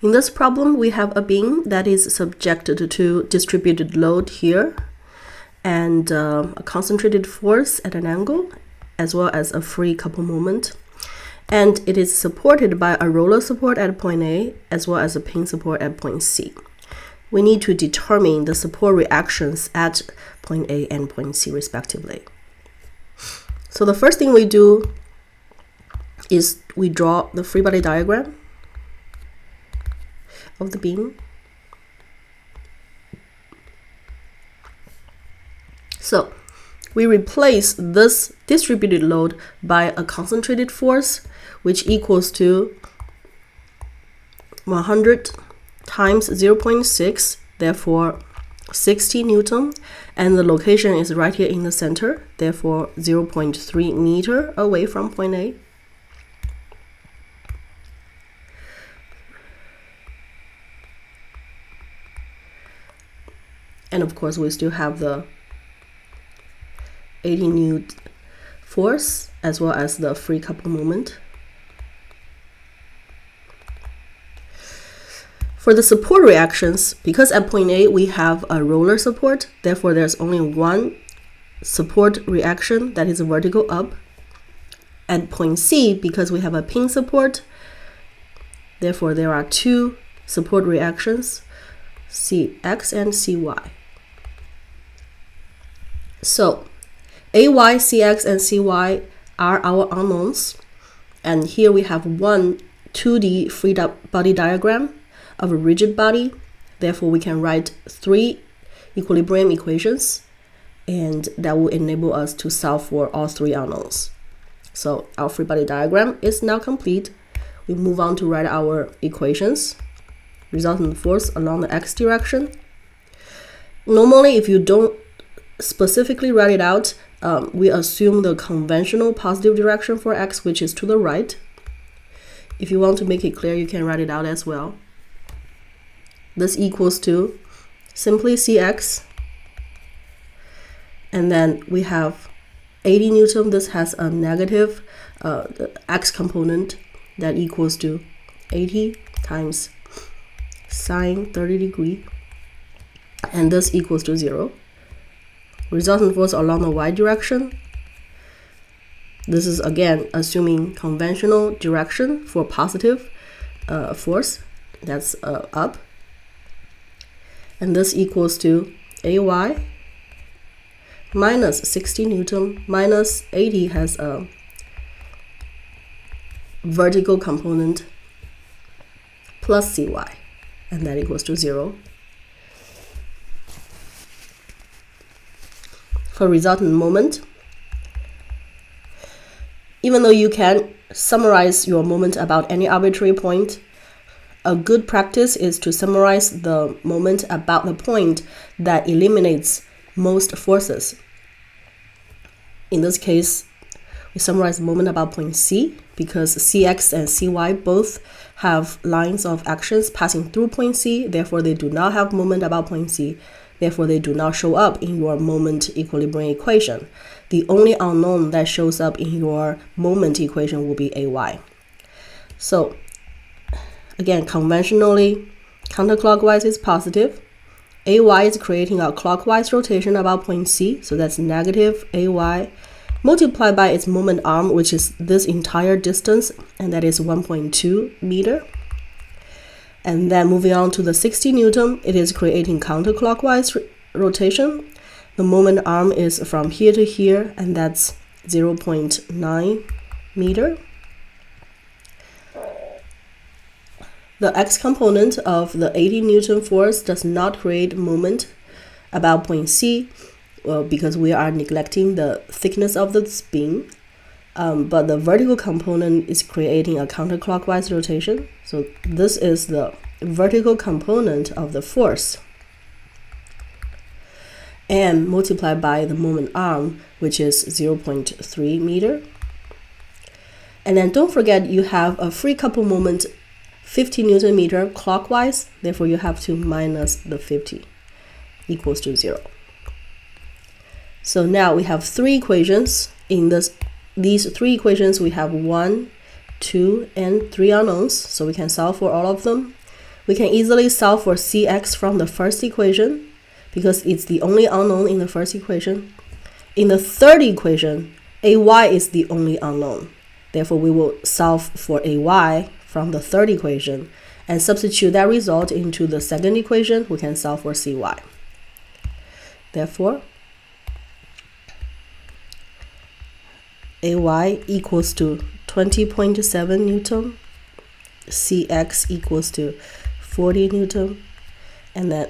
In this problem, we have a beam that is subjected to distributed load here, and a concentrated force at an angle, as well as a free couple moment. And it is supported by a roller support at point A, as well as a pin support at point C. We need to determine the support reactions at point A and point C respectively. So the first thing we do is we draw the free body diagram of the beam. So we replace this distributed load by a concentrated force, which equals to 100 times 0.6, therefore 60 Newton, and the location is right here in the center, therefore 0.3 meter away from point A. And of course, we still have the 80 Newton force as well as the free couple moment. For the support reactions, because at point A we have a roller support, therefore there's only one support reaction, that is vertical up. At point C, because we have a pin support, therefore there are two support reactions, Cx and Cy. So Ay, Cx, and Cy are our unknowns, and here we have one 2D free body diagram of a rigid body. Therefore, we can write three equilibrium equations, and that will enable us to solve for all three unknowns. So our free body diagram is now complete. We move on to write our equations. Resultant force along the x direction. Normally, if you don't specifically write it out, we assume the conventional positive direction for x, which is to the right. If you want to make it clear, you can write it out as well. This equals to simply Cx, and then we have 80 Newton. This has a negative the x component that equals to 80 times sine 30 degree, and this equals to 0. Resultant force along the y direction. This is again assuming conventional direction for positive force, that's up. And this equals to Ay minus 60 Newton minus 80 has a vertical component plus Cy, and that equals to 0. For resultant moment, even though you can summarize your moment about any arbitrary point, a good practice is to summarize the moment about the point that eliminates most forces. In this case, we summarize the moment about point C because Cx and Cy both have lines of actions passing through point C, therefore they do not have moment about point C. Therefore, they do not show up in your moment equilibrium equation. The only unknown that shows up in your moment equation will be Ay. So, again, conventionally, counterclockwise is positive. Ay is creating a clockwise rotation about point C, so that's negative Ay, multiplied by its moment arm, which is this entire distance, and that is 1.2 meter. And then moving on to the 60 Newton, it is creating counterclockwise rotation. The moment arm is from here to here, and that's 0.9 meter. The x component of the 80 Newton force does not create moment about point C, because we are neglecting the thickness of the beam. But the vertical component is creating a counterclockwise rotation. So this is the vertical component of the force, and multiplied by the moment arm, which is 0.3 meter. And then don't forget you have a free couple moment 50 Newton meter clockwise, therefore you have to minus the 50 equals to 0. So now we have three equations. In these three equations, we have 1, 2, and 3 unknowns, so we can solve for all of them. We can easily solve for Cx from the first equation because it's the only unknown in the first equation. In the third equation, Ay is the only unknown. Therefore, we will solve for Ay from the third equation and substitute that result into the second equation. We can solve for Cy. Therefore, Ay equals to 20.7 Newton, Cx equals to 40 Newton, and then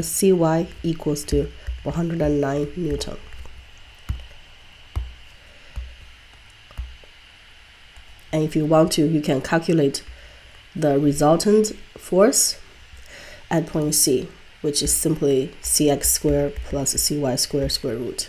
Cy equals to 109 Newton. And if you want to, you can calculate the resultant force at point C, which is simply Cx squared plus Cy squared square root.